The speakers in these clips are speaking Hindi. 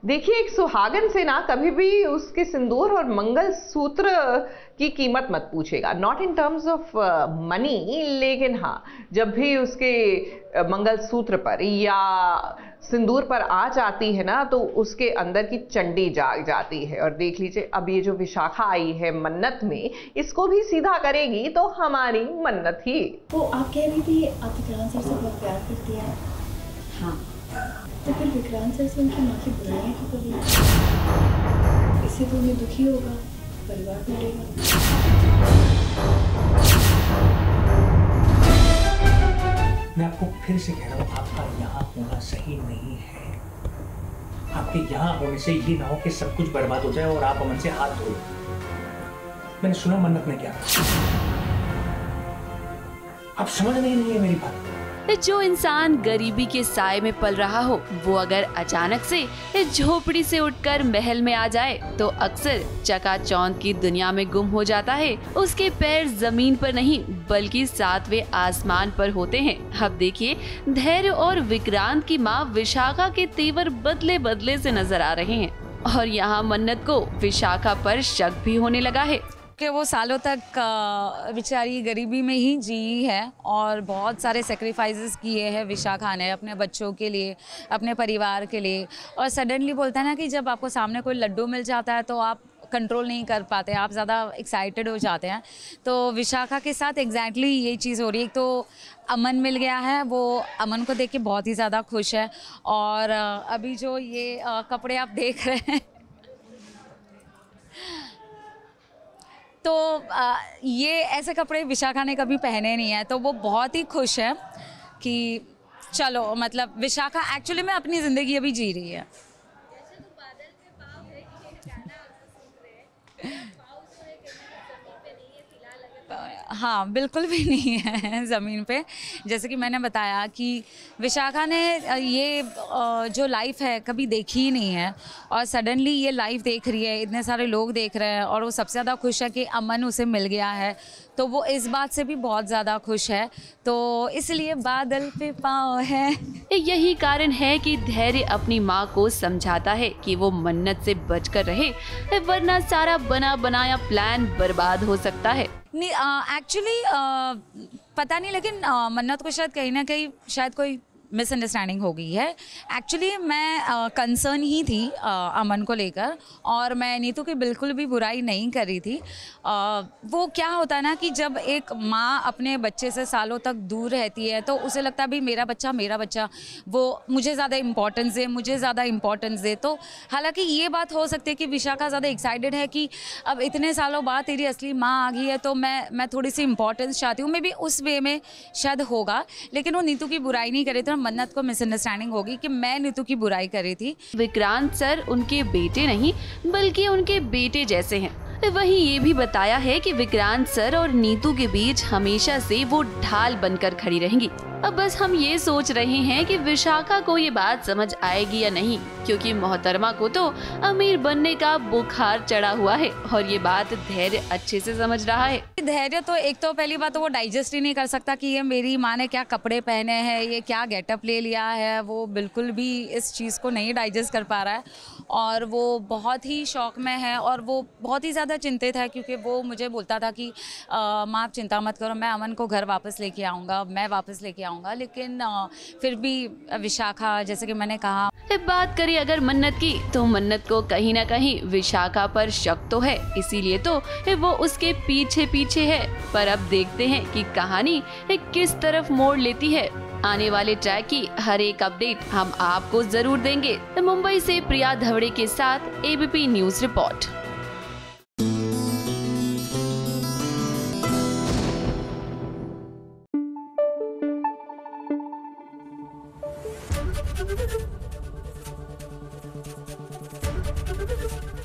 देखिए, एक सुहागन से ना कभी भी उसके सिंदूर और मंगल सूत्र की कीमत मत पूछेगा, not in terms of money, लेकिन हाँ, जब भी उसके मंगल सूत्र पर या सिंदूर पर आँच आती है ना, तो उसके अंदर की चंडी जाग जाती है। और देख लीजिए, अब ये जो विशाखा आई है मन्नत में, इसको भी सीधा करेगी तो हमारी मन्नत ही। तो आप कह रही थी आप विक्रांत सर से बहुत प्यार करती हैं। हाँ, तो फिर विक्रांत सर से उनकी माँ की बुराइयाँ क्यों करी? इससे तो उन्हें दुखी होगा, परिवार टूटेगा। मैं आपको फिर से कह रहा हूँ, आपका यहाँ होना सही नहीं है। आपके यहाँ होने से ये ना हो कि सब कुछ बर्बाद हो जाए और आप अमन से हाथ धो। मैंने सुना मन्नत ने क्या, आप समझ नहीं है मेरी बात। जो इंसान गरीबी के साए में पल रहा हो, वो अगर अचानक से इस झोपड़ी से उठकर महल में आ जाए तो अक्सर चकाचौंध की दुनिया में गुम हो जाता है। उसके पैर जमीन पर नहीं बल्कि सातवें आसमान पर होते हैं। अब देखिए, धैर्य और विक्रांत की माँ विशाखा के तेवर बदले बदले से नजर आ रहे हैं और यहाँ मन्नत को विशाखा पर शक भी होने लगा है कि वो सालों तक बेचारी गरीबी में ही जी है और बहुत सारे सेक्रीफाइसेस किए हैं विशाखा ने अपने बच्चों के लिए, अपने परिवार के लिए। और सडनली बोलता है ना कि जब आपको सामने कोई लड्डू मिल जाता है तो आप कंट्रोल नहीं कर पाते, आप ज़्यादा एक्साइटेड हो जाते हैं। तो विशाखा के साथ एग्जैक्टली ये चीज़ हो रही है। तो अमन मिल गया है, वो अमन को देख के बहुत ही ज़्यादा खुश है। और अभी जो ये कपड़े आप देख रहे हैं, तो ये ऐसे कपड़े विशाखा ने कभी पहने नहीं है, तो वो बहुत ही खुश है कि चलो, मतलब विशाखा एक्चुअली में अपनी ज़िंदगी अभी जी रही है। हाँ, बिल्कुल भी नहीं है ज़मीन पे। जैसे कि मैंने बताया कि विशाखा ने ये जो लाइफ है कभी देखी ही नहीं है और सडनली ये लाइफ देख रही है, इतने सारे लोग देख रहे हैं और वो सबसे ज़्यादा खुश है कि अमन उसे मिल गया है। तो वो इस बात से भी बहुत ज़्यादा खुश है, तो इसलिए बादल पे पाँव है। यही कारण है कि धैर्य अपनी माँ को समझाता है कि वो मन्नत से बचकर रहे, वरना सारा बना बनाया प्लान बर्बाद हो सकता है। नहीं, एक्चुअली पता नहीं, लेकिन मन्नत को शायद कहीं ना कहीं शायद कोई मिसअंडरस्टैंडिंग हो गई है। एक्चुअली मैं कंसर्न ही थी अमन को लेकर और मैं नीतू की बिल्कुल भी बुराई नहीं कर रही थी। वो क्या होता है ना कि जब एक माँ अपने बच्चे से सालों तक दूर रहती है तो उसे लगता है भाई मेरा बच्चा, वो मुझे ज़्यादा इम्पोर्टेंस दे। तो हालांकि ये बात हो सकती है कि विशाखा ज़्यादा एक्साइटेड है कि अब इतने सालों बाद तेरी असली माँ आ गई है, तो मैं थोड़ी सी इम्पोर्टेंस चाहती हूँ। मे बी उस वे में शायद होगा, लेकिन वो नीतू की बुराई नहीं करे। तो मन्नत को मिसअंडरस्टैंडिंग होगी कि मैं नीतू की बुराई कर रही थी। विक्रांत सर उनके बेटे नहीं बल्कि उनके बेटे जैसे हैं। वहीं ये भी बताया है कि विक्रांत सर और नीतू के बीच हमेशा से वो ढाल बनकर खड़ी रहेंगी। अब बस हम ये सोच रहे हैं कि विशाखा को ये बात समझ आएगी या नहीं, क्योंकि मोहतरमा को तो अमीर बनने का बुखार चढ़ा हुआ है और ये बात धैर्य अच्छे से समझ रहा है। धैर्य तो एक तो पहली बात तो वो डाइजेस्ट ही नहीं कर सकता कि ये मेरी माँ ने क्या कपड़े पहने हैं, ये क्या गेटअप ले लिया है। वो बिल्कुल भी इस चीज़ को नहीं डाइजेस्ट कर पा रहा है और वो बहुत ही शौक में है और वो बहुत ही ज़्यादा चिंतित है, क्योंकि वो मुझे बोलता था कि माँ आप चिंता मत करो, मैं अमन को घर वापस लेके आऊँगा, मैं वापस लेके आऊँगा। लेकिन फिर भी विशाखा, जैसे कि मैंने कहा, बात करें अगर मन्नत की, तो मन्नत को कहीं ना कहीं विशाखा पर शक तो है, इसीलिए तो वो उसके पीछे पीछे है। पर अब देखते हैं कि कहानी किस तरफ मोड़ लेती है। आने वाले ट्रैक की हर एक अपडेट हम आपको जरूर देंगे। मुंबई से प्रिया धवड़े के साथ ABP news report.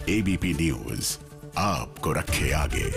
ABP news आपको रखे आगे।